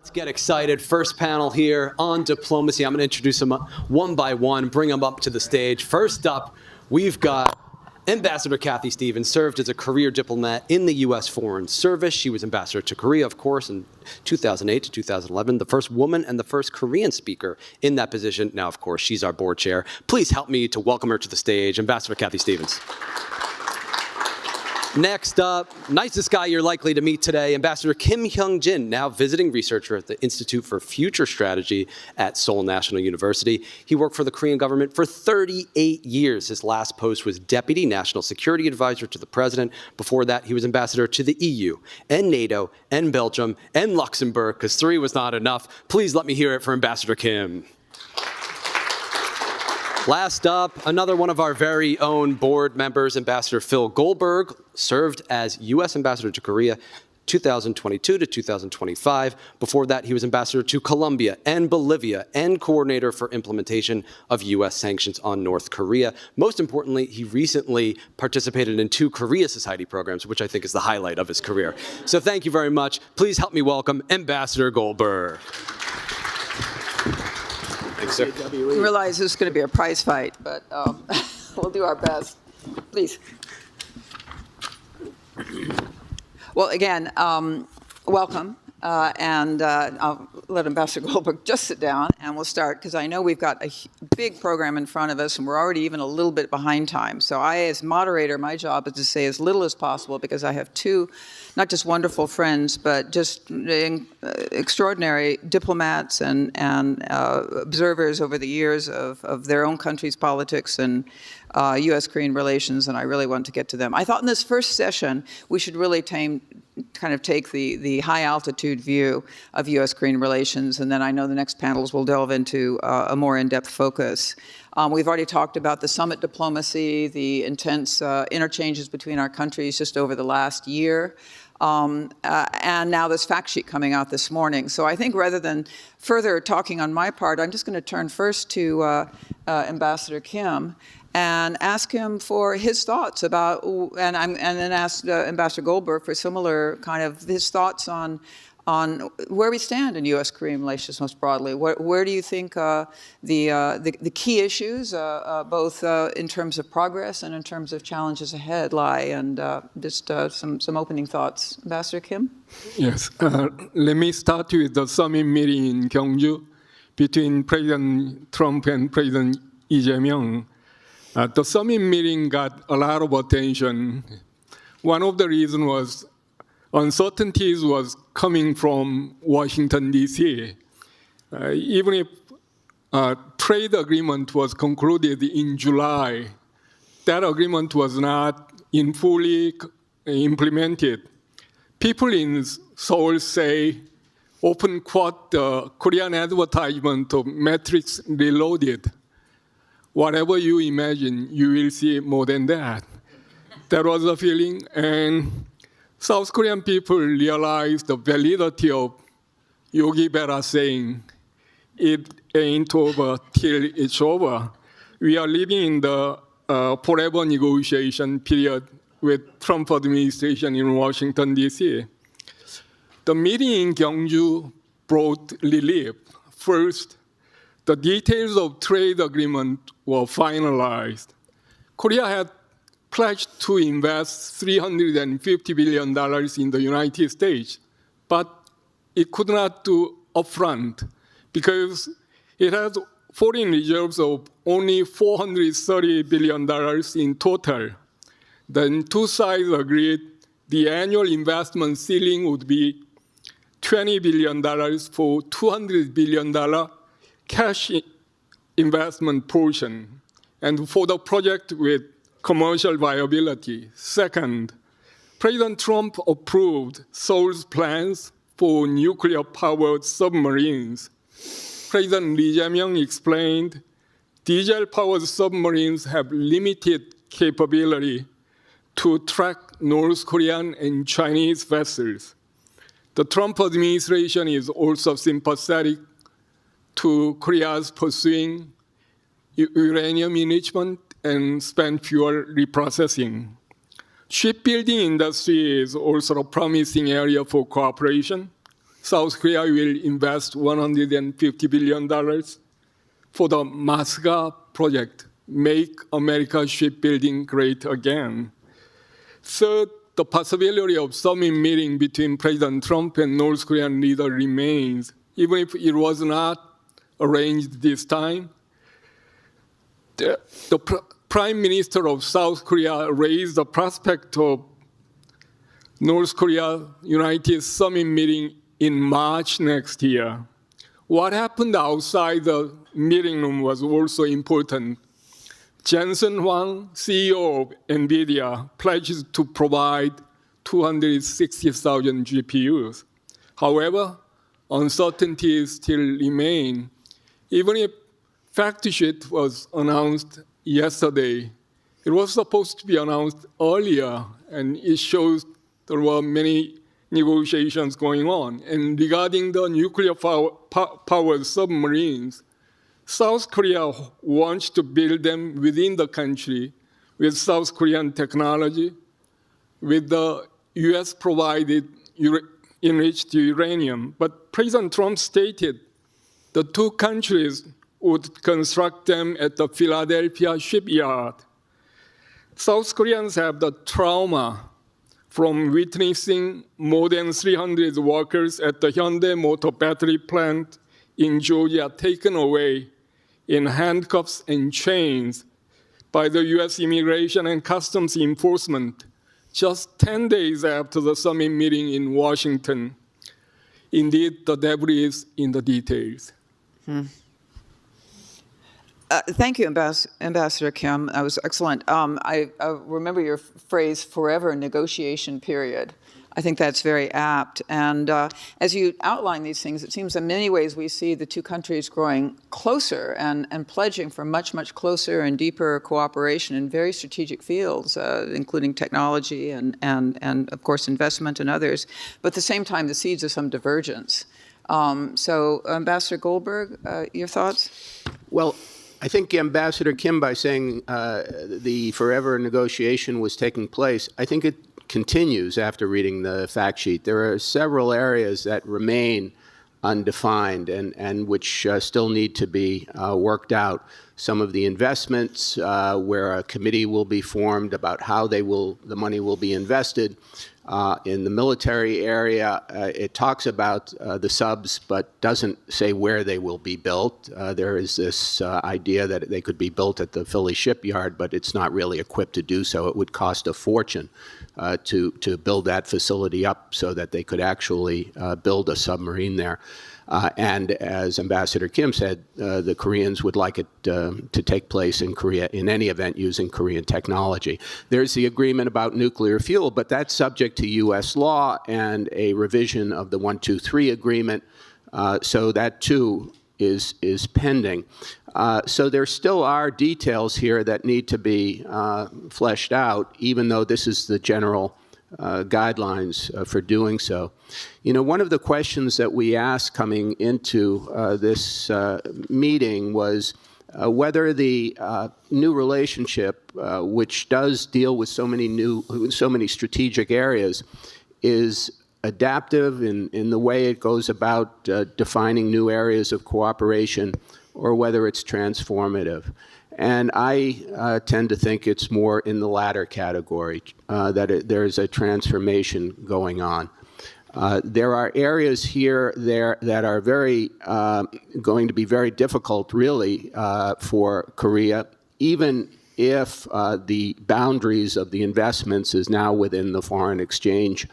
Let's get excited. First panel here on diplomacy. I'm going to introduce them one by one, bring them up to the stage. First up, we've got Ambassador Kathy Stevens, served as a career diplomat in the U.S. Foreign Service. She was ambassador to Korea, of course, in 2008 to 2011, the first woman and the first Korean speaker in that position. Now, of course, she's our board chair. Please help me to welcome her to the stage, Ambassador Kathy Stevens. Next up, nicest guy you're likely to meet today, Ambassador Kim Hyung-jin, now visiting researcher at the Institute for Future Strategy at Seoul National University. He worked for the Korean government for 38 years. His last post was Deputy National Security Advisor to the President. Before that, he was ambassador to the EU and NATO and Belgium and Luxembourg, because 3 was not enough. Please let me hear it for Ambassador Kim. Last up, another one of our very own board members, Ambassador Phil Goldberg, served as U.S. Ambassador to Korea 2022 to 2025. Before that, he was ambassador to Colombia and Bolivia and coordinator for implementation of U.S. sanctions on North Korea. Most importantly, he recently participated in 2 Korea Society programs, which I think is the highlight of his career. So thank you very much. Please help me welcome Ambassador Goldberg. Thanks, sir. We realize this is going to be a prize fight, but we'll do our best. Please. Well, again, welcome. And I'll let Ambassador Goldberg just sit down, and we'll start, because I know we've got a big program in front of us, and we're already even a little bit behind time. So I, as moderator, my job is to say as little as possible, because I have 2, not just wonderful friends, but just extraordinary diplomats and observers over the years of their own country's politics and U.S.-Korean relations, and I really want to get to them. I thought in this first session, we should really kind of take the high-altitude view of U.S.-Korean relations, and then I know the next panels will delve into a more in-depth focus. We've already talked about the summit diplomacy, the intense interchanges between our countries just over the last year, and now this fact sheet coming out this morning. So I think rather than further talking on my part, I'm just going to turn first to Ambassador Kim and ask him for his thoughts about, and then ask Ambassador Goldberg for similar kind of his thoughts on where we stand in U.S.-Korean relations most broadly. Where do you think the key issues, both in terms of progress and in terms of challenges ahead, lie? And just some opening thoughts. Ambassador Kim? Yes. Let me start with the summit meeting in Gyeongju between President Trump and President Lee Jae-myung. The summit meeting got a lot of attention. One of the reasons was uncertainties was coming from Washington, D.C. Even if a trade agreement was concluded in July, that agreement was not fully implemented. People in Seoul say, often quote the Korean advertisement of Matrix Reloaded. Whatever you imagine, you will see more than that. That was the feeling, and South Korean people realized the validity of Yogi Berra saying, it ain't over till it's over. We are living in the forever negotiation period with Trump administration in Washington, D.C. The meeting in Gyeongju brought relief. First, the details of trade agreement were finalized. Korea had pledged to invest $350 billion in the United States, but it could not do upfront because it has foreign reserves of only $430 billion in total. Then 2 sides agreed the annual investment ceiling would be $20 billion for $200 billion cash investment portion, and for the project with commercial viability. Second, President Trump approved Seoul's plans for nuclear-powered submarines. President Lee Jae-myung explained, diesel-powered submarines have limited capability to track North Korean and Chinese vessels. The Trump administration is also sympathetic to Korea's pursuing uranium enrichment and spent fuel reprocessing. Shipbuilding industry is also a promising area for cooperation. South Korea will invest $150 billion for the MASGA project, Make America Shipbuilding Great Again. Third, the possibility of summit meeting between President Trump and North Korean leader remains, even if it was not arranged this time. The Prime Minister of South Korea raised the prospect of North Korea-United Summit meeting in March next year. What happened outside the meeting room was also important. Jensen Huang, CEO of NVIDIA, pledged to provide 260,000 GPUs. However, uncertainties still remain. Even if fact sheet was announced yesterday, it was supposed to be announced earlier, and it shows there were many negotiations going on. And regarding the nuclear powered submarines, South Korea wants to build them within the country with South Korean technology, with the US provided enriched uranium. But President Trump stated the two countries would construct them at the Philadelphia shipyard. South Koreans have the trauma from witnessing more than 300 workers at the Hyundai Motor Battery plant in Georgia taken away in handcuffs and chains by the US Immigration and Customs Enforcement just 10 days after the summit meeting in Washington. Indeed, the devil is in the details. Thank you, Ambassador Kim. That was excellent. I remember your phrase, forever negotiation period. I think that's very apt. And as you outline these things, it seems in many ways we see the two countries growing closer and pledging for much, much closer and deeper cooperation in very strategic fields, including technology and of course, investment and others. But at the same time, the seeds of some divergence. So, Ambassador Goldberg, your thoughts? Well, I think Ambassador Kim, by saying the forever negotiation was taking place, I think it continues after reading the fact sheet. There are several areas that remain undefined and which still need to be worked out. Some of the investments where a committee will be formed about how the money will be invested. In the military area, it talks about the subs, but doesn't say where they will be built. There is this idea that they could be built at the Philly shipyard, but it's not really equipped to do so. It would cost a fortune to build that facility up so that they could actually build a submarine there. And as Ambassador Kim said, the Koreans would like it to take place in Korea in any event using Korean technology. There's the agreement about nuclear fuel, but that's subject to U.S. law and a revision of the 123 agreement. So that too is pending. So there still are details here that need to be fleshed out, even though this is the general guidelines for doing so. You know, one of the questions that we asked coming into this meeting was whether the new relationship, which does deal with so many strategic areas, is adaptive in the way it goes about defining new areas of cooperation, or whether it's transformative. And I tend to think it's more in the latter category, that there's a transformation going on. There are areas here that are going to be very difficult, really, for Korea, even if the boundaries of the investments is now within the foreign exchange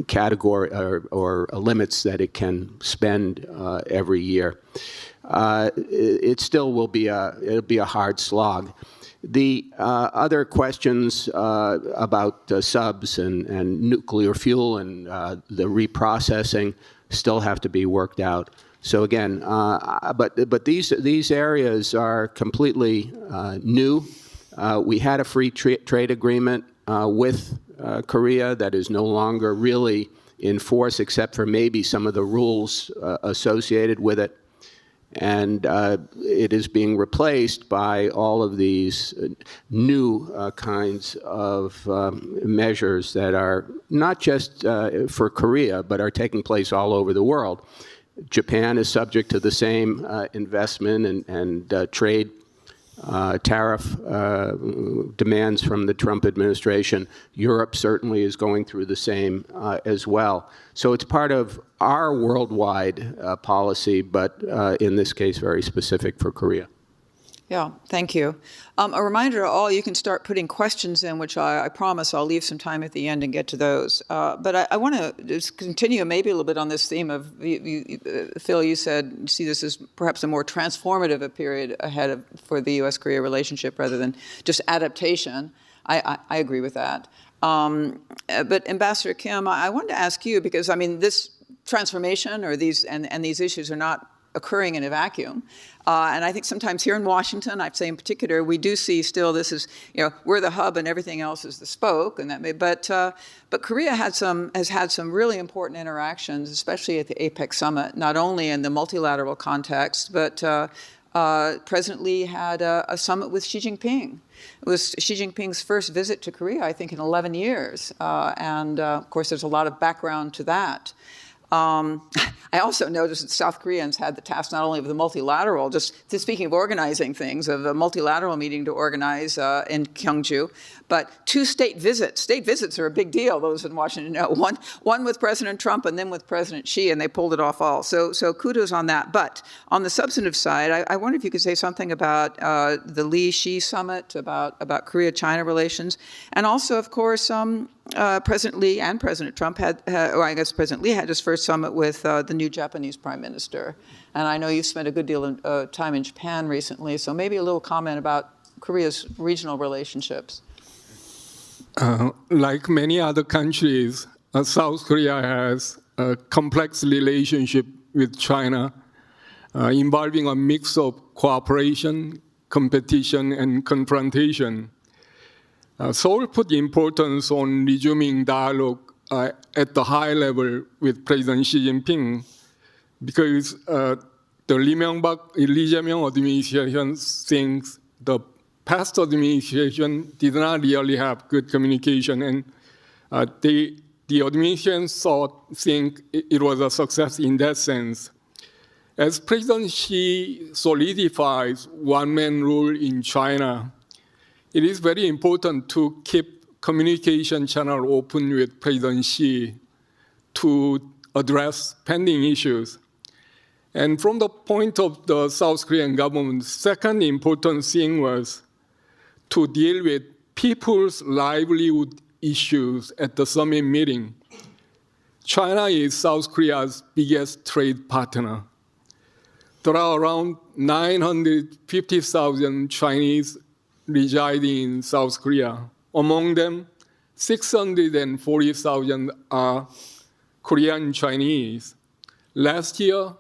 category or limits that it can spend every year. It still will be it'll be a hard slog. The other questions about subs and nuclear fuel and the reprocessing still have to be worked out. So again, but these areas are completely new. We had a free trade agreement with Korea that is no longer really in force, except for maybe some of the rules associated with it. And it is being replaced by all of these new kinds of measures that are not just for Korea, but are taking place all over the world. Japan is subject to the same investment and trade tariff demands from the Trump administration. Europe certainly is going through the same as well. So it's part of our worldwide policy, but in this case, very specific for Korea. Yeah, thank you. A reminder to all, you can start putting questions in, which I promise I'll leave some time at the end and get to those. But I want to just continue maybe a little bit on this theme of, Phil, you said you see this as perhaps a more transformative period ahead for the U.S.-Korea relationship rather than just adaptation. I agree with that. But Ambassador Kim, I wanted to ask you, because, I mean, this transformation or these issues are not occurring in a vacuum. And I think sometimes here in Washington, I'd say in particular, we do see still this is, we're the hub and everything else is the spoke. And that but Korea has had some really important interactions, especially at the APEC summit, not only in the multilateral context, but President Lee had a summit with Xi Jinping. It was Xi Jinping's first visit to Korea, I think, in 11 years. And of course, there's a lot of background to that. I also noticed that South Koreans had the task not only of the multilateral, just speaking of organizing things, of a multilateral meeting to organize in Gyeongju, but 2 state visits. State visits are a big deal, those in Washington know. One with President Trump and then with President Xi, and they pulled it off all. So kudos on that. But on the substantive side, I wonder if you could say something about the Lee-Xi summit, about Korea-China relations, and also, of course, President Lee and President Trump I guess President Lee had his first summit with the new Japanese Prime Minister. And I know you've spent a good deal of time in Japan recently, so maybe a little comment about Korea's regional relationships. Like many other countries, South Korea has a complex relationship with China, involving a mix of cooperation, competition, and confrontation. Seoul put importance on resuming dialogue at the high level with President Xi Jinping because the Lee Jae-myung administration thinks the past administration did not really have good communication, and the administration think it was a success in that sense. As President Xi solidifies one-man rule in China, it is very important to keep communication channel open with President Xi to address pending issues. And from the point of the South Korean government, second important thing was to deal with people's livelihood issues at the summit meeting. China is South Korea's biggest trade partner. There are around 950,000 Chinese residing in South Korea. Among them, 640,000 are Korean Chinese. Last year,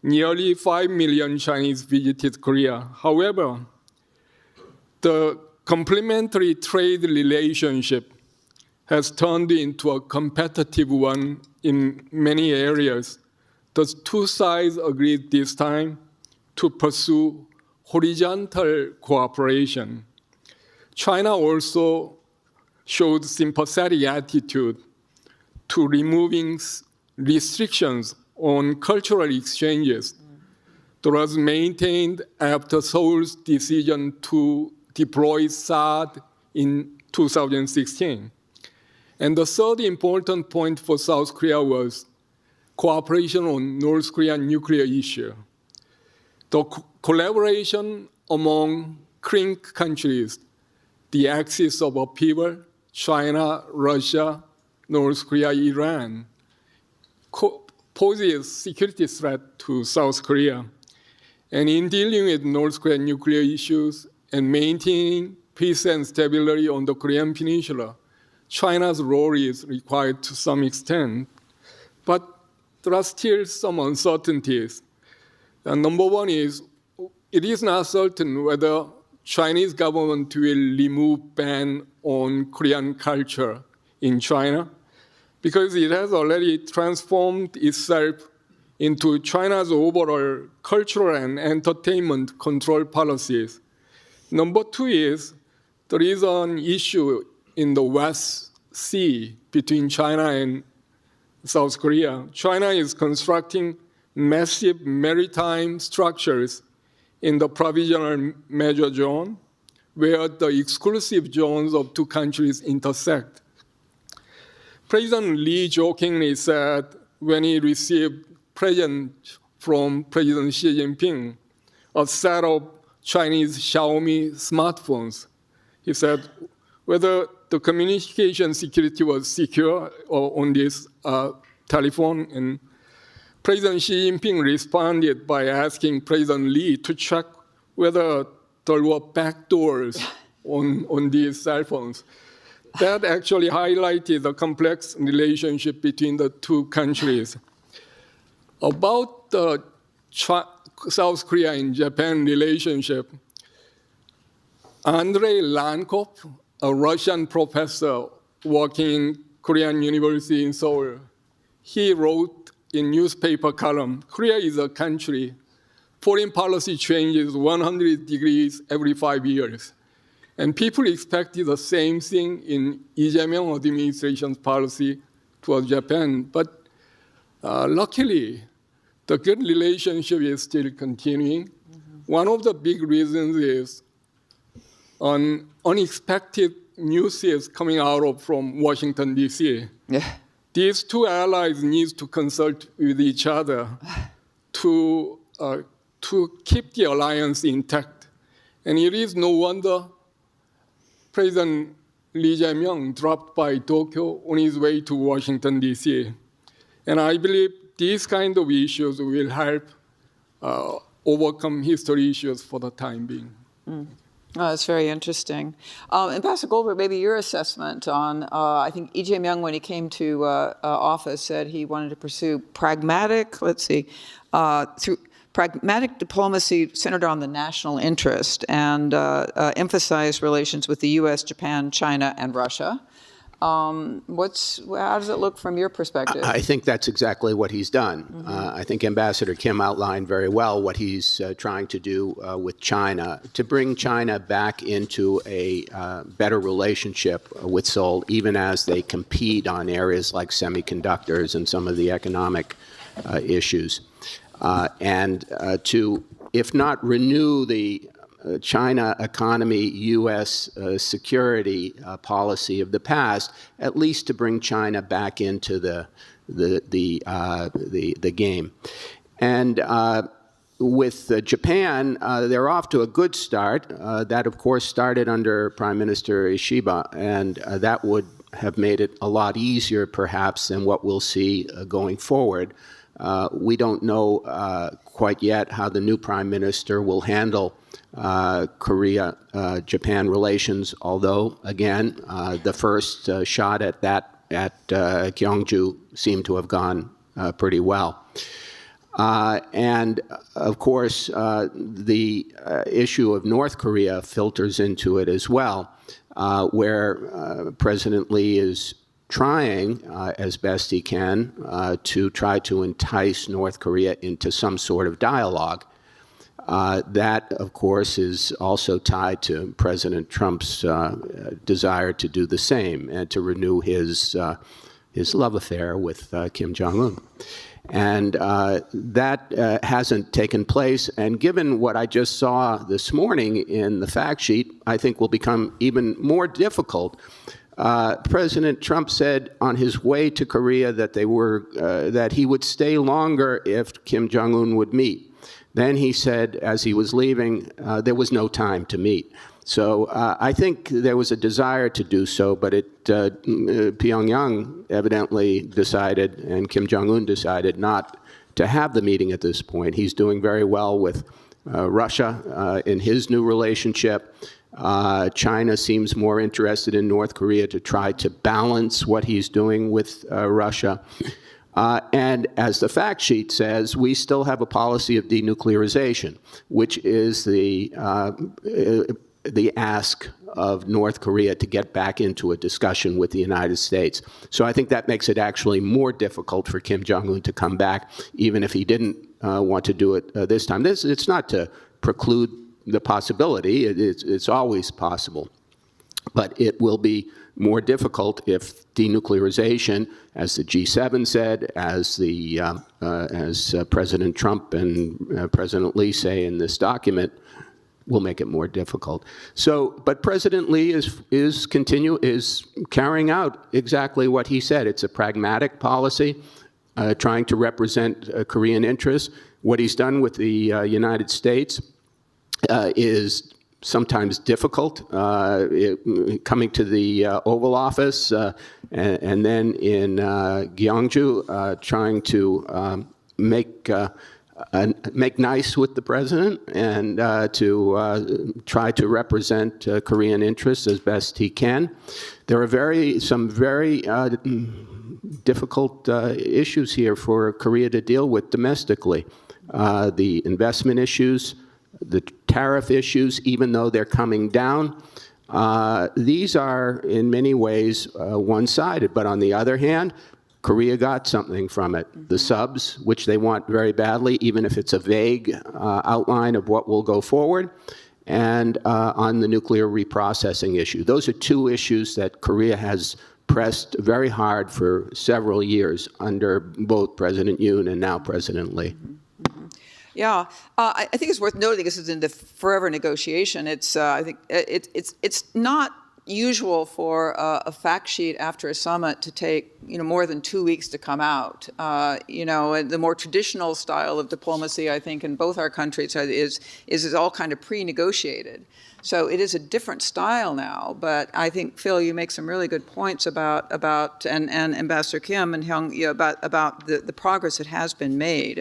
nearly 5 million Chinese visited Korea. However, the complementary trade relationship has turned into a competitive one in many areas. The 2 sides agreed this time to pursue horizontal cooperation. China also showed sympathetic attitude to removing restrictions on cultural exchanges that was maintained after Seoul's decision to deploy THAAD in 2016. And the third important point for South Korea was cooperation on North Korean nuclear issue. The collaboration among CRINC countries, the axis of upheaval, China, Russia, North Korea, Iran, poses security threat to South Korea. And in dealing with North Korean nuclear issues and maintaining peace and stability on the Korean Peninsula, China's role is required to some extent. But there are still some uncertainties. And number one is, it is not certain whether Chinese government will remove ban on Korean culture in China, because it has already transformed itself into China's overall cultural and entertainment control policies. Number two is there is an issue in the West Sea between China and South Korea. China is constructing massive maritime structures in the provisional measure zone, where the exclusive zones of two countries intersect. President Lee jokingly said when he received present from President Xi Jinping a set of Chinese Xiaomi smartphones, he said whether the communication security was secure on this telephone, and President Xi Jinping responded by asking President Lee to check whether there were backdoors on these cell phones. That actually highlighted the complex relationship between the two countries. About the South Korea and Japan relationship, Andrei Lankov, a Russian professor working in Korean University in Seoul, he wrote in newspaper column, Korea is a country, foreign policy changes 100 degrees every 5 years. And people expected the same thing in Lee Jae-myung administration's policy towards Japan. But luckily, the good relationship is still continuing. One of the big reasons is unexpected news is coming out from Washington, D.C. Yeah. These two allies need to consult with each other to keep the alliance intact. And it is no wonder President Lee Jae-myung dropped by Tokyo on his way to Washington, D.C. And I believe these kind of issues will help overcome history issues for the time being. Oh, that's very interesting. Ambassador Goldberg, maybe your assessment on, I think Lee Jae-myung, when he came to office, said he wanted to pursue pragmatic, through pragmatic diplomacy centered on the national interest and emphasize relations with the U.S., Japan, China, and Russia. How does it look from your perspective? I think that's exactly what he's done. Mm-hmm. I think Ambassador Kim outlined very well what he's trying to do with China, to bring China back into a better relationship with Seoul, even as they compete on areas like semiconductors and some of the economic issues. And to, if not renew the China economy, U.S. security policy of the past, at least to bring China back into the game. And with Japan, they're off to a good start. That, of course, started under Prime Minister Ishiba, and that would have made it a lot easier, perhaps, than what we'll see going forward. We don't know quite yet how the new Prime Minister will handle Korea-Japan relations, although, again, the first shot at that at Gyeongju seemed to have gone pretty well. And, of course, the issue of North Korea filters into it as well, where President Lee is trying, as best he can, to try to entice North Korea into some sort of dialogue. That, of course, is also tied to President Trump's desire to do the same and to renew his love affair with Kim Jong-un. And that hasn't taken place. And given what I just saw this morning in the fact sheet, I think will become even more difficult. President Trump said on his way to Korea that that he would stay longer if Kim Jong-un would meet. Then he said, as he was leaving, there was no time to meet. So I think there was a desire to do so, but Pyongyang evidently decided, and Kim Jong-un decided not to have the meeting at this point. He's doing very well with Russia in his new relationship. China seems more interested in North Korea to try to balance what he's doing with Russia. And as the fact sheet says, we still have a policy of denuclearization, which is the the ask of North Korea to get back into a discussion with the United States. So I think that makes it actually more difficult for Kim Jong-un to come back, even if he didn't want to do it this time. It's not to preclude the possibility. It's always possible. But it will be more difficult if denuclearization, as the G7 said, as President Trump and President Lee say in this document, will make it more difficult. So, but President Lee is carrying out exactly what he said. It's a pragmatic policy, trying to represent Korean interests. What he's done with the United States is sometimes difficult, coming to the Oval Office and then in Gyeongju, trying to make nice with the president and to try to represent Korean interests as best he can. There are some very difficult issues here for Korea to deal with domestically. The investment issues, the tariff issues, even though they're coming down, these are in many ways one-sided. But on the other hand, Korea got something from it. The subs, which they want very badly, even if it's a vague outline of what will go forward, and on the nuclear reprocessing issue. Those are two issues that Korea has pressed very hard for several years under both President Yoon and now President Lee. Yeah, I think it's worth noting this is in the forever negotiation. I think it's not usual for a fact sheet after a summit to take more than 2 weeks to come out. And the more traditional style of diplomacy, I think, in both our countries is all kind of pre-negotiated. So it is a different style now, but I think, Phil, you make some really good points about and Ambassador Kim and Hyung, about the progress that has been made,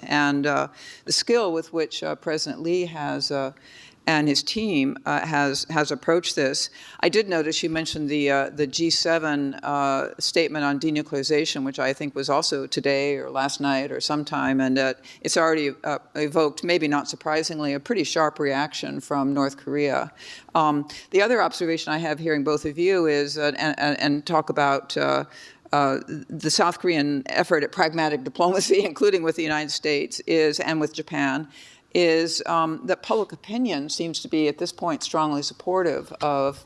and the skill with which President Lee has and his team has approached this. I did notice you mentioned the G7 statement on denuclearization, which I think was also today or last night or sometime, and it's already evoked, maybe not surprisingly, a pretty sharp reaction from North Korea. The other observation I have hearing both of you is, and talk about the South Korean effort at pragmatic diplomacy, including with the United States, and with Japan, is that public opinion seems to be, at this point, strongly supportive of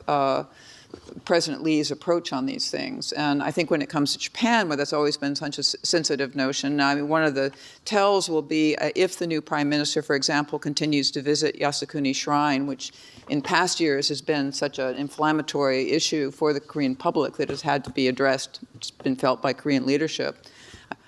President Lee's approach on these things. And I think when it comes to Japan, where that's always been such a sensitive notion, I mean, one of the tells will be if the new prime minister, for example, continues to visit Yasukuni Shrine, which in past years has been such an inflammatory issue for the Korean public that has had to be addressed. It's been felt by Korean leadership.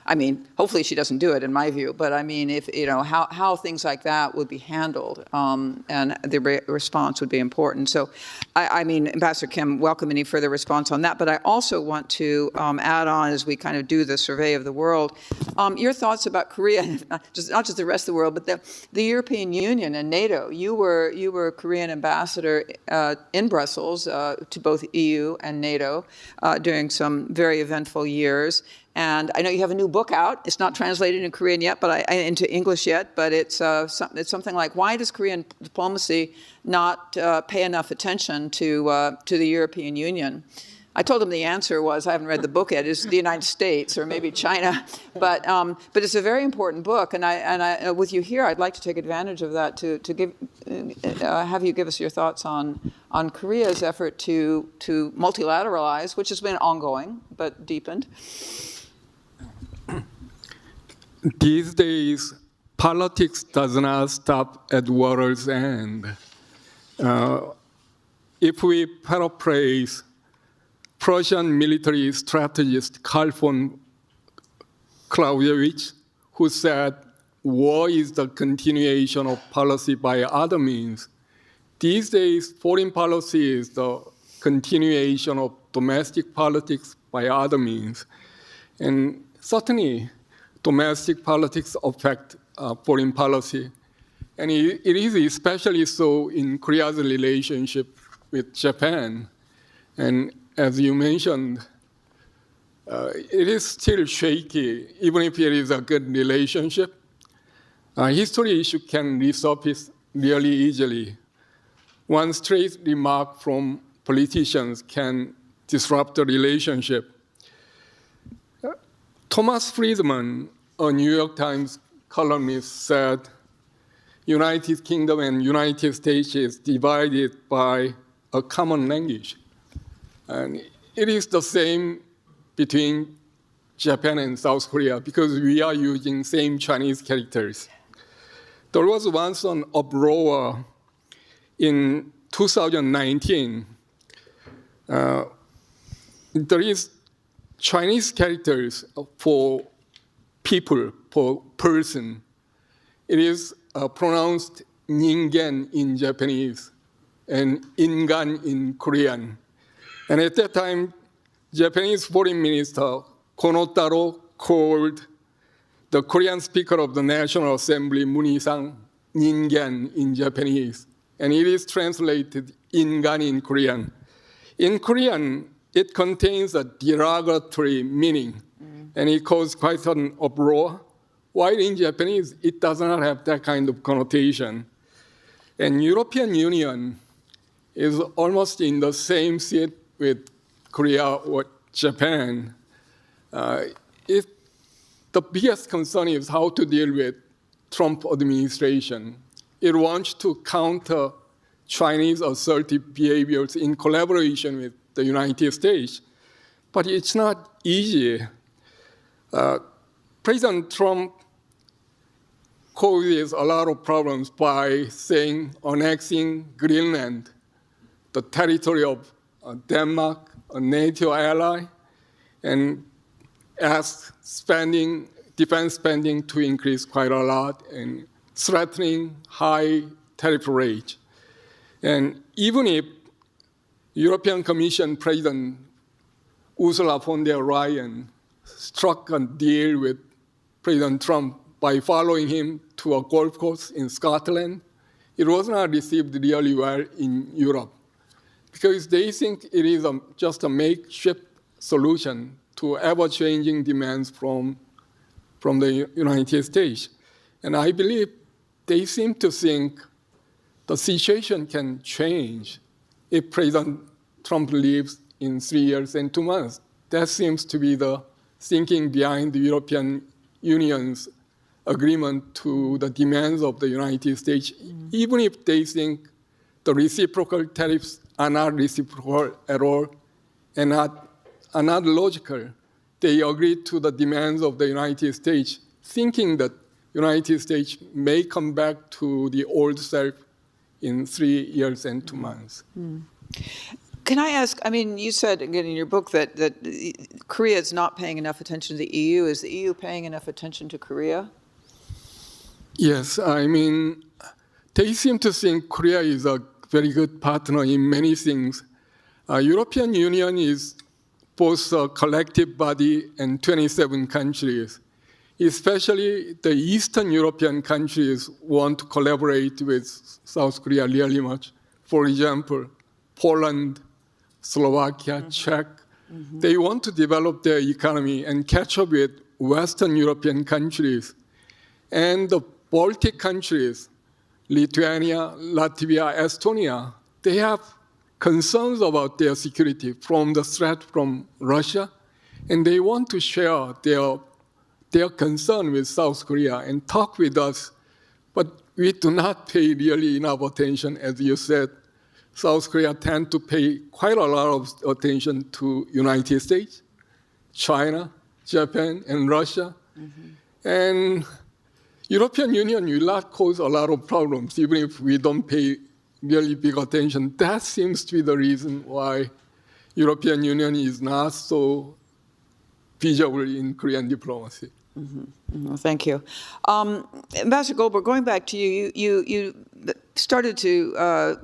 I mean, hopefully she doesn't do it, in my view. But I mean, if how things like that would be handled, and the response would be important. So, I mean, Ambassador Kim, welcome any further response on that. But I also want to add on, as we kind of do the survey of the world, your thoughts about Korea, not just the rest of the world, but the European Union and NATO. You were Korean ambassador in Brussels to both EU and NATO during some very eventful years. And I know you have a new book out. It's not translated in Korean yet, but into English yet. But it's something like, why does Korean diplomacy not pay enough attention to the European Union? I told him the answer was, I haven't read the book yet, is the United States or maybe China. But it's a very important book. And I with you here, I'd like to take advantage of that to have you give us your thoughts on Korea's effort to multilateralize, which has been ongoing but deepened. These days, politics does not stop at water's end. If we paraphrase Prussian military strategist Karl von Clausewitz, who said, war is the continuation of policy by other means, these days, foreign policy is the continuation of domestic politics by other means. And certainly, domestic politics affect foreign policy. And it is especially so in Korea's relationship with Japan. And as you mentioned, it is still shaky, even if it is a good relationship. History issue can resurface really easily. one straight remark from politicians can disrupt the relationship. Thomas Friedman, a New York Times columnist, said, United Kingdom and United States is divided by a common language. And it is the same between Japan and South Korea because we are using same Chinese characters. There was once an uproar in 2019. There is Chinese characters for people, for person. It is pronounced ningen in Japanese and ingan in Korean. And at that time, Japanese Foreign Minister Konotaro called the Korean Speaker of the National Assembly, Munisan, ningen in Japanese. And it is translated ingan in Korean. In Korean, it contains a derogatory meaning, and it caused quite an uproar. While in Japanese, it does not have that kind of connotation. And European Union is almost in the same seat with Korea or Japan. The biggest concern is how to deal with Trump administration. It wants to counter Chinese assertive behaviors in collaboration with the United States, but it's not easy. President Trump causes a lot of problems by saying annexing Greenland, the territory of Denmark, a NATO ally, and asks defense spending to increase quite a lot and threatening high tariff rates. And even if European Commission President Ursula von der Leyen struck a deal with President Trump by following him to a golf course in Scotland, it was not received really well in Europe because they think it is just a makeshift solution to ever-changing demands from the United States. And I believe they seem to think the situation can change if President Trump leaves in 3 years and 2 months. That seems to be the thinking behind the European Union's agreement to the demands of the United States, even if they think the reciprocal tariffs are not reciprocal at all and are not logical. They agree to the demands of the United States, thinking that the United States may come back to the old self in 3 years and 2 months. Can I ask, I mean, you said again in your book that Korea is not paying enough attention to the EU. Is the EU paying enough attention to Korea? Yes, I mean, they seem to think Korea is a very good partner in many things. European Union is both a collective body and 27 countries. Especially the Eastern European countries want to collaborate with South Korea really much. For example, Poland, Slovakia, Czech, they want to develop their economy and catch up with Western European countries. And the Baltic countries, Lithuania, Latvia, Estonia, they have concerns about their security from the threat from Russia, and they want to share their concern with South Korea and talk with us, but we do not pay really enough attention, as you said. South Korea tend to pay quite a lot of attention to United States, China, Japan, and Russia. And European Union will not cause a lot of problems, even if we don't pay really big attention. That seems to be the reason why European Union is not so visible in Korean diplomacy. Well, thank you. Ambassador Goldberg, going back to you, you started to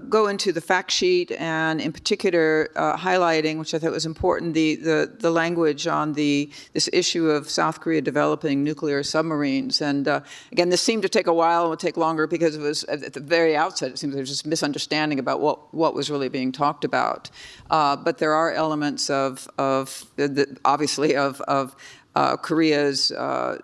go into the fact sheet and in particular highlighting, which I thought was important, the language on this issue of South Korea developing nuclear submarines. And again, this seemed to take a while and would take longer because it was at the very outset, it seems there was just misunderstanding about what was really being talked about. But there are elements obviously of Korea's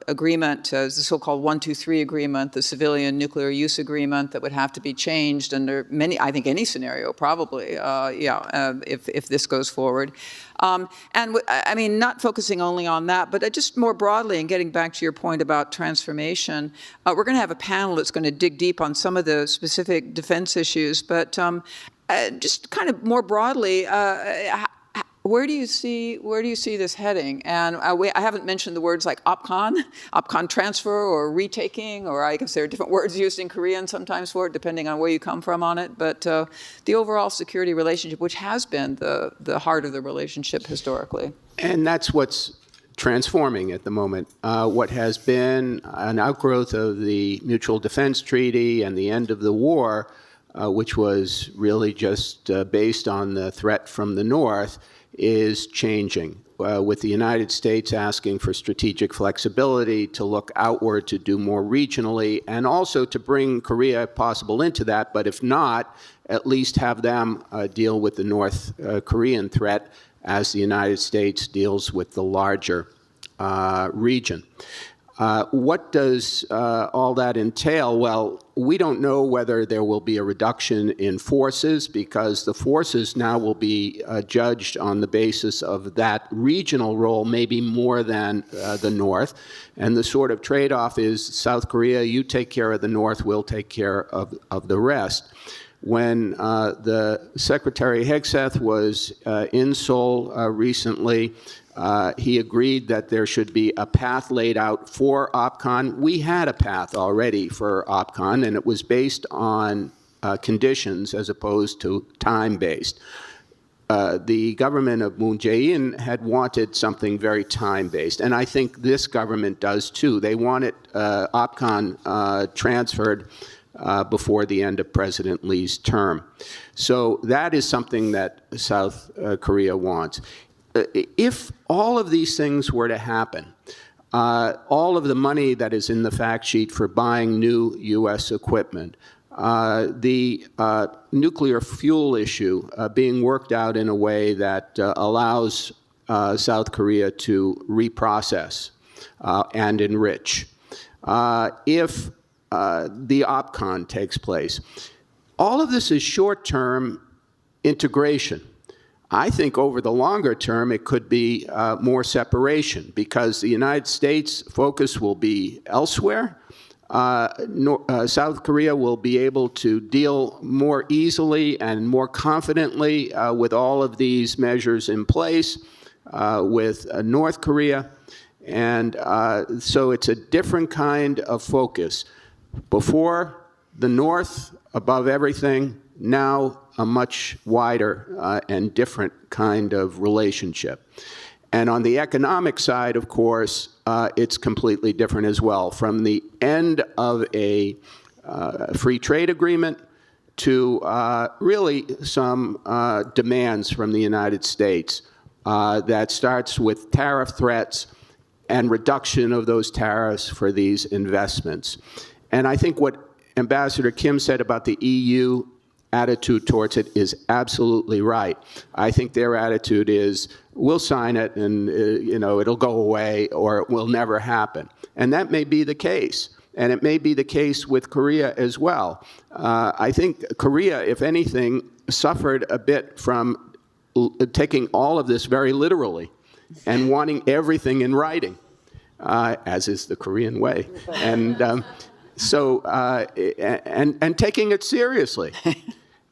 agreement, the so-called 123 agreement, the civilian nuclear use agreement that would have to be changed under many, I think any scenario probably, if this goes forward. I mean, not focusing only on that, but just more broadly, and getting back to your point about transformation, we're going to have a panel that's going to dig deep on some of the specific defense issues, but just kind of more broadly, where do you see this heading? And I haven't mentioned the words like opcon transfer or retaking, or I guess there are different words used in Korean sometimes for it, depending on where you come from on it. But the overall security relationship, which has been the heart of the relationship historically. And that's what's transforming at the moment. What has been an outgrowth of the Mutual Defense Treaty and the end of the war, which was really just based on the threat from the North, is changing, with the United States asking for strategic flexibility to look outward, to do more regionally, and also to bring Korea, if possible, into that, but if not, at least have them deal with the North Korean threat as the United States deals with the larger region. What does all that entail? Well, we don't know whether there will be a reduction in forces, because the forces now will be judged on the basis of that regional role, maybe more than the North. And the sort of trade-off is South Korea, you take care of the North, we'll take care of the rest. When the Secretary Hegseth was in Seoul recently, he agreed that there should be a path laid out for OPCON. We had a path already for OPCON, and it was based on conditions as opposed to time-based. The government of Moon Jae-in had wanted something very time-based, and I think this government does too. They want it, OPCON transferred before the end of President Lee's term. So that is something that South Korea wants. If all of these things were to happen, all of the money that is in the fact sheet for buying new U.S. equipment, the nuclear fuel issue being worked out in a way that allows South Korea to reprocess and enrich, if the OPCON takes place, all of this is short-term integration. I think over the longer term, it could be more separation, because the United States' focus will be elsewhere. South Korea will be able to deal more easily and more confidently with all of these measures in place with North Korea. And so it's a different kind of focus. Before, the North above everything, now a much wider and different kind of relationship. And on the economic side, of course, it's completely different as well. From the end of a free trade agreement to really some demands from the United States that starts with tariff threats and reduction of those tariffs for these investments. And I think what Ambassador Kim said about the EU attitude towards it is absolutely right. I think their attitude is, we'll sign it and it'll go away, or it will never happen. And that may be the case. And it may be the case with Korea as well. I think Korea, if anything, suffered a bit from taking all of this very literally and wanting everything in writing, as is the Korean way. And and taking it seriously.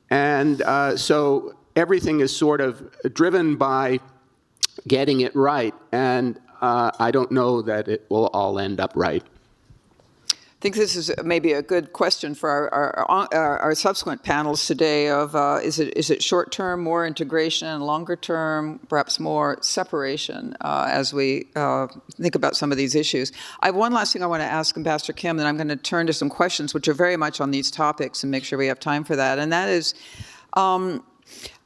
And so everything is sort of driven by getting it right. And I don't know that it will all end up right. I think this is maybe a good question for our subsequent panels today of is it short-term, more integration, longer-term, perhaps more separation as we think about some of these issues. I have one last thing I want to ask Ambassador Kim, then I'm going to turn to some questions which are very much on these topics and make sure we have time for that. And that is,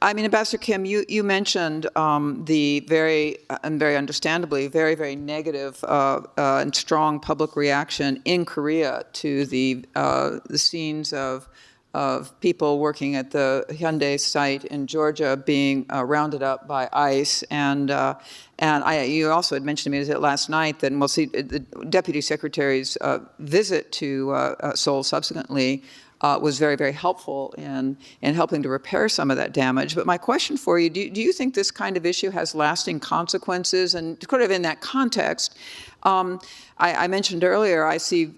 I mean, Ambassador Kim, you mentioned the very understandably, very, very negative and strong public reaction in Korea to the scenes of of people working at the Hyundai site in Georgia being rounded up by ICE. You also had mentioned to me that last night that we'll see the Deputy Secretary's visit to Seoul subsequently was very, very helpful in helping to repair some of that damage. But my question for you, do you think this kind of issue has lasting consequences? And kind of in that context, I mentioned earlier, I see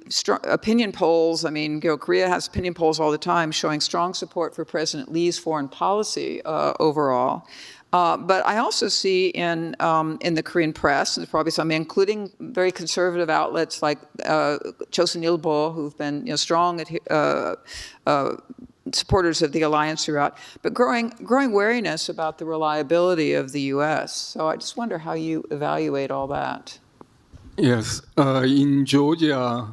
opinion polls. I mean, Korea has opinion polls all the time showing strong support for President Lee's foreign policy overall. But I also see in the Korean press, there's probably some, including very conservative outlets like Chosun Ilbo, who've been strong supporters of the alliance throughout, but growing wariness about the reliability of the U.S. So I just wonder how you evaluate all that. Yes, in Georgia,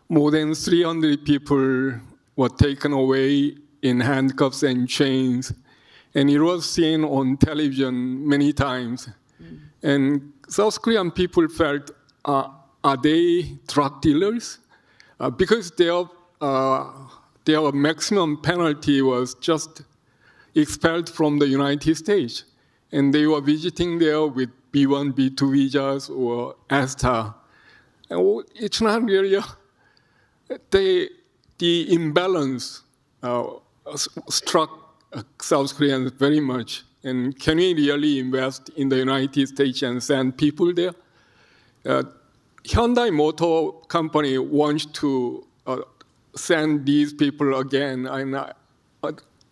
more than 300 people were taken away in handcuffs and chains, and it was seen on television many times. And South Korean people felt, are they drug dealers? Because their maximum penalty was just expelled from the United States, and they were visiting there with B1, B2 visas or ESTA. And it's not really the imbalance struck South Koreans very much. And can we really invest in the United States and send people there? Hyundai Motor Company wants to send these people again.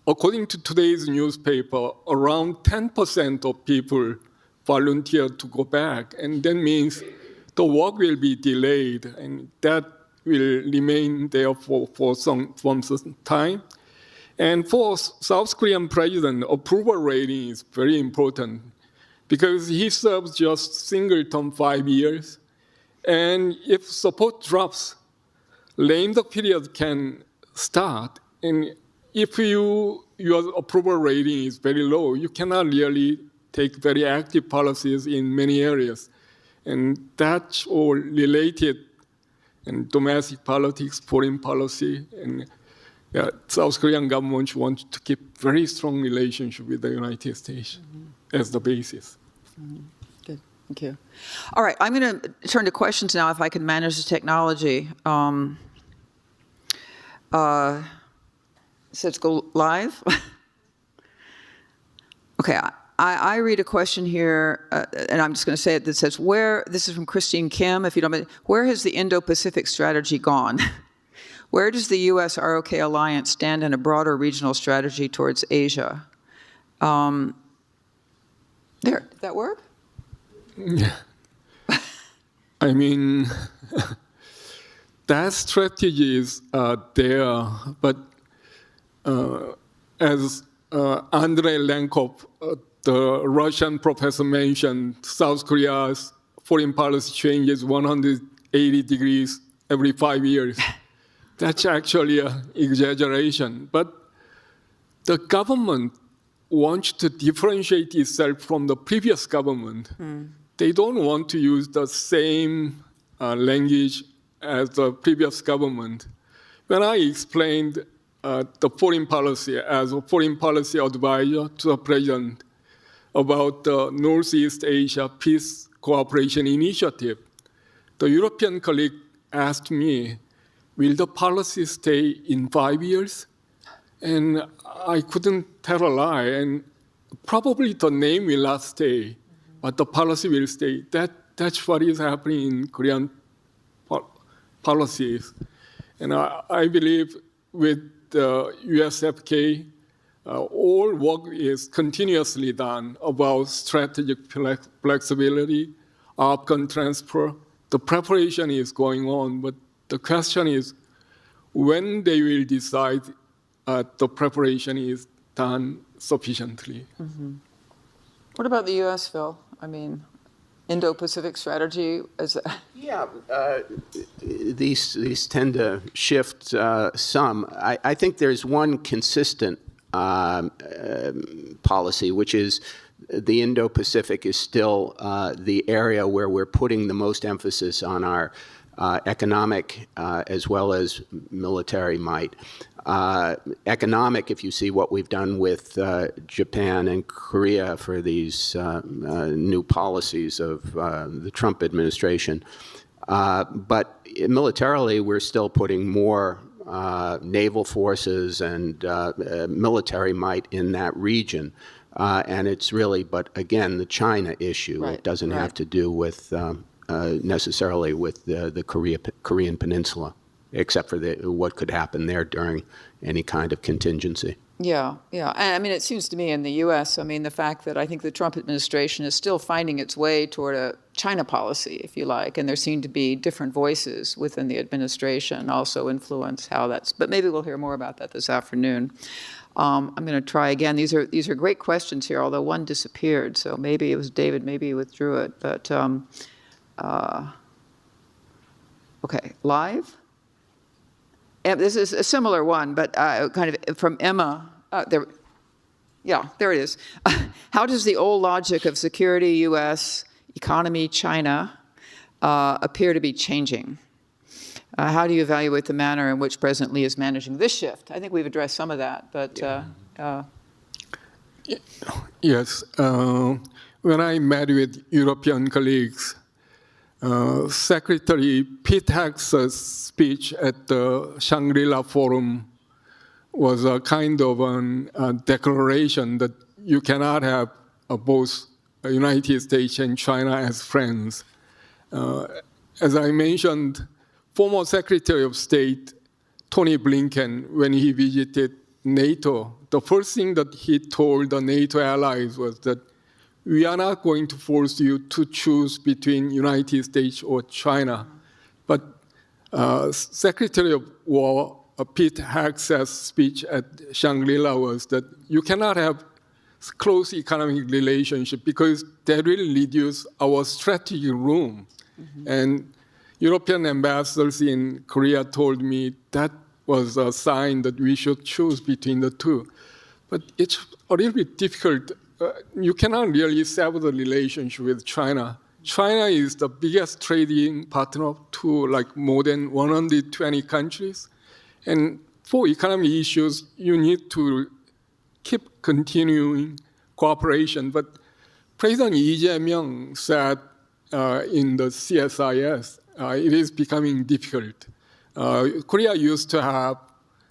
According to today's newspaper, around 10% of people volunteer to go back, and that means the work will be delayed, and that will remain there for some time. And for South Korean president, approval rating is very important because he serves just single term 5 years, and if support drops, lame duck period can start, and if your approval rating is very low, you cannot really take very active policies in many areas. And that's all related in domestic politics, foreign policy. And South Korean government wants to keep very strong relationship with the United States as the basis. Good, thank you. All right, I'm going to turn to questions now if I can manage the technology. So let's go live. Okay, I read a question here, and I'm just going to say it, that says, this is from Christine Kim, if you don't mind, where has the Indo-Pacific strategy gone? Where does the U.S.-ROK alliance stand in a broader regional strategy towards Asia? There, did that work? Yeah. I mean, that strategy is there, but as Andrei Lenkov, the Russian professor, mentioned, South Korea's foreign policy changes 180 degrees every 5 years. That's actually an exaggeration. But the government wants to differentiate itself from the previous government. They don't want to use the same language as the previous government. When I explained the foreign policy as a foreign policy advisor to the president about the Northeast Asia Peace Cooperation Initiative, the European colleague asked me, will the policy stay in 5 years? And I couldn't tell a lie. And probably the name will not stay, but the policy will stay. That's what is happening in Korean policies. And I believe with the USFK, all work is continuously done about strategic flexibility, Afghan transfer. The preparation is going on, but the question is when they will decide the preparation is done sufficiently. What about the U.S., Phil? I mean, Indo-Pacific strategy is. Yeah, these tend to shift some. I think there's one consistent policy, which is the Indo-Pacific is still the area where we're putting the most emphasis on our economic as well as military might. Economic, if you see what we've done with Japan and Korea for these new policies of the Trump administration. But militarily, we're still putting more naval forces and military might in that region. And it's really, but again, the China issue. Right, it doesn't right. have to do with necessarily with the Korean Peninsula, except for what could happen there during any kind of contingency. Yeah, yeah. And I mean, it seems to me in the U.S., I mean, the fact that I think the Trump administration is still finding its way toward a China policy, if you like, and there seem to be different voices within the administration also influence how that's, but maybe we'll hear more about that this afternoon. I'm going to try again. These are great questions here, although one disappeared, so maybe it was David, maybe he withdrew it, but okay, live? This is a similar one, but kind of from Emma. There it is. How does the old logic of security, U.S., economy, China, appear to be changing? How do you evaluate the manner in which President Lee is managing this shift? I think we've addressed some of that, but... Yes. When I met with European colleagues, Secretary Pete Hegseth's speech at the Shangri-La Forum was a kind of a declaration that you cannot have both the United States and China as friends. As I mentioned, former Secretary of State Tony Blinken, when he visited NATO, the first thing that he told the NATO allies was that we are not going to force you to choose between United States or China. But Secretary of War Pete Hegseth's speech at Shangri-La was that you cannot have close economic relationship because that will reduce our strategic room. Mm-hmm. And European ambassadors in Korea told me that was a sign that we should choose between the two. But it's a little bit difficult. You cannot really sever the relationship with China. China is the biggest trading partner to like more than 120 countries. And for economic issues, you need to keep continuing cooperation. But President Lee Jae-myung said in the CSIS, it is becoming difficult. Korea used to have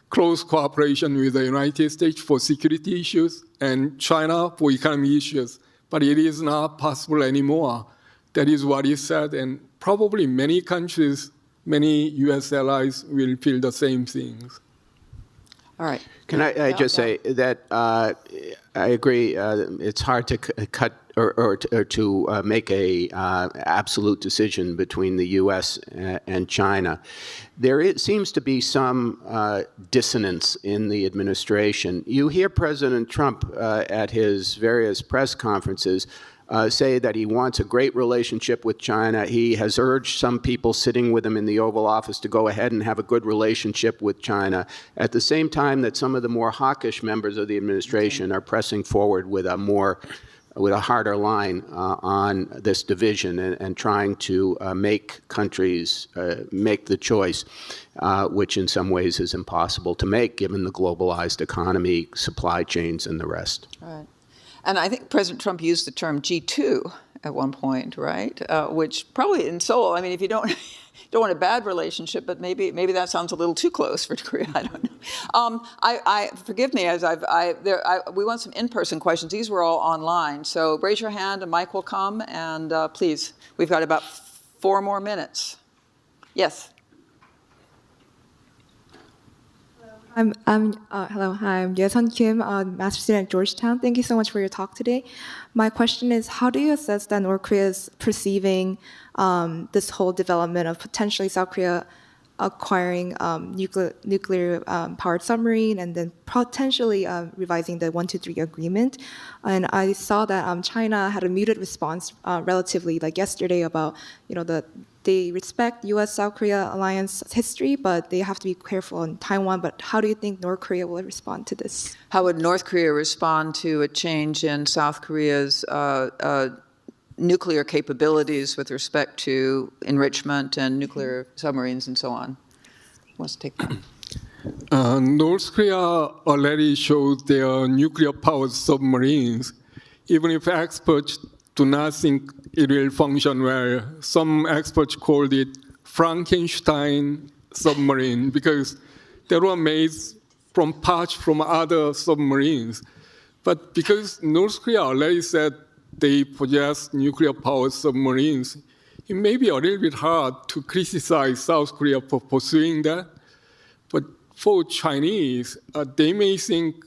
close cooperation with the United States for security issues and China for economic issues, but it is not possible anymore. That is what he said, and probably many countries, many U.S. allies will feel the same things. All right. Can I just say that I agree. It's hard to cut or to make a absolute decision between the U.S. and China. There seems to be some dissonance in the administration. You hear President Trump at his various press conferences say that he wants a great relationship with China. He has urged some people sitting with him in the Oval Office to go ahead and have a good relationship with China, at the same time that some of the more hawkish members of the administration are pressing forward with a harder line on this division and trying to make countries make the choice, which in some ways is impossible to make given the globalized economy, supply chains, and the rest. Right. And I think President Trump used the term G2 at one point, right? Which probably in Seoul, I mean, if you don't want a bad relationship, but maybe that sounds a little too close for Korea. I don't know. Forgive me, as we want some in-person questions. These were all online, so raise your hand, a mic will come, and please, we've got about 4 more minutes. Yes. Hello, hi, I'm Yesun Kim, master student at Georgetown. Thank you so much for your talk today. My question is, how do you assess that North Korea is perceiving this whole development of potentially South Korea acquiring nuclear powered submarine and then potentially revising the 123 agreement? And I saw that China had a muted response relatively like yesterday about, they respect U.S.-South Korea alliance history, but they have to be careful in Taiwan. But how do you think North Korea will respond to this? How would North Korea respond to a change in South Korea's nuclear capabilities with respect to enrichment and nuclear submarines and so on. Who wants to take that? North Korea already shows their nuclear-powered submarines, even if experts do not think it will function well. Some experts called it Frankenstein submarine because they were made from parts from other submarines. But because North Korea already said they possess nuclear-powered submarines, it may be a little bit hard to criticize South Korea for pursuing that. But for Chinese, they may think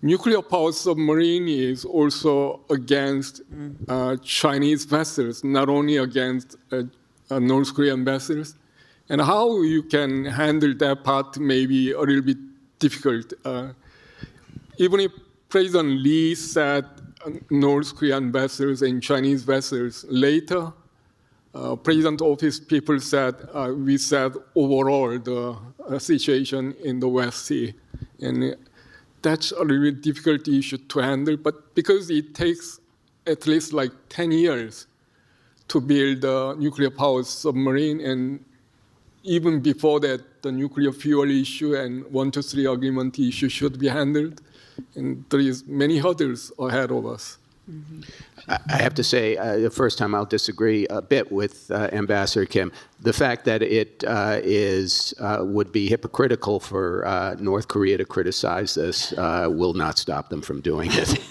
nuclear-powered submarine is also against Chinese vessels, not only against North Korean vessels. And how you can handle that part may be a little bit difficult. Even if President Lee said North Korean vessels and Chinese vessels later, President office people said, we said overall the situation in the West Sea. And that's a really difficult issue to handle, but because it takes at least like 10 years to build a nuclear-powered submarine, and even before that, the nuclear fuel issue and 123 agreement issue should be handled, and there is many hurdles ahead of us. Mm-hmm. I have to say, the first time I'll disagree a bit with Ambassador Kim. The fact that it would be hypocritical for North Korea to criticize this will not stop them from doing it.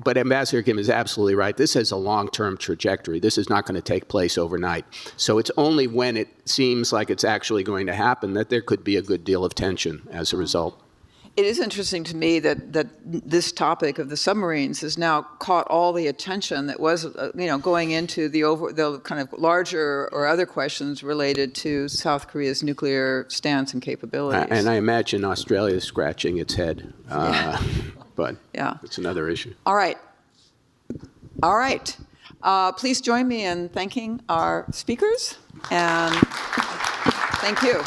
But Ambassador Kim is absolutely right. This is a long-term trajectory. This is not going to take place overnight. So it's only when it seems like it's actually going to happen that there could be a good deal of tension as a result. It is interesting to me that this topic of the submarines has now caught all the attention that was, going into the kind of larger or other questions related to South Korea's nuclear stance and capabilities. And I imagine Australia is scratching its head, but it's another issue. All right. Please join me in thanking our speakers, and thank you.